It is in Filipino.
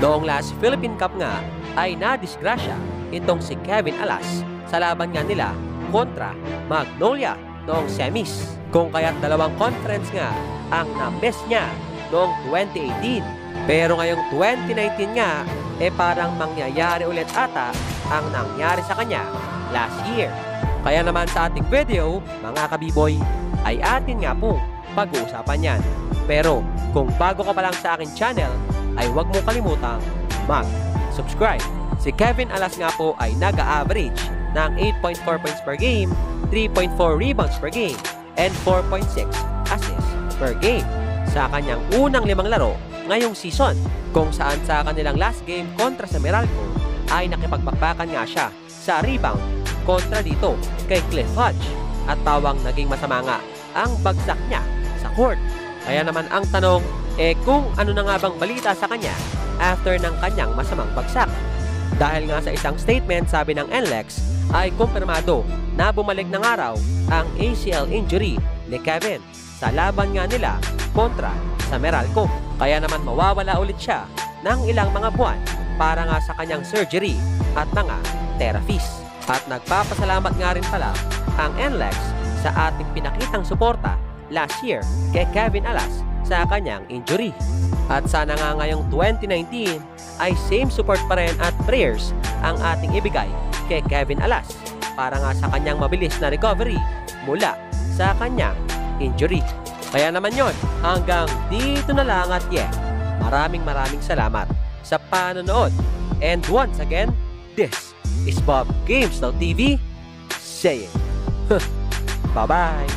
Noong last Philippine Cup nga ay nadisgrasya itong si Kevin Alas sa laban nga nila kontra Magnolia noong semis. Kung kaya't dalawang conference nga ang na-miss niya noong 2018. Pero ngayong 2019 nga, parang mangyayari ulit ata ang nangyari sa kanya last year. Kaya naman sa ating video, mga kabiboy, ay atin nga po pag-uusapan yan. Pero kung bago ka pa lang sa akin channel, ay huwag mo kalimutang mag-subscribe. Si Kevin Alas nga po ay nag-average ng 8.4 points per game, 3.4 rebounds per game, and 4.6 assists per game sa kanyang unang 5 laro ngayong season, kung saan sa kanilang last game kontra sa Meralco ay nakipagbakbakan nga siya sa rebound kontra dito kay Cliff Hodge at tawang naging masama nga ang bagsak niya sa court. Kaya naman ang tanong, kung ano na nga bang balita sa kanya after ng kanyang masamang bagsak. Dahil nga sa isang statement, sabi ng NLEX ay kumpirmado na bumalik ng araw ang ACL injury ni Kevin sa laban nga nila kontra sa Meralco. Kaya naman mawawala ulit siya ng ilang mga buwan para nga sa kanyang surgery at mga therapies. At nagpapasalamat nga rin pala ang NLEX sa ating pinakitang suporta last year kay Kevin Alas sa kanyang injury. At sana nga ngayong 2019 ay same support pa rin at prayers ang ating ibigay kay Kevin Alas para nga sa kanyang mabilis na recovery mula sa kanyang injury. Kaya naman yon, hanggang dito na lang at maraming salamat sa panonood. And once again, this is Bob Games TV saying, bye-bye!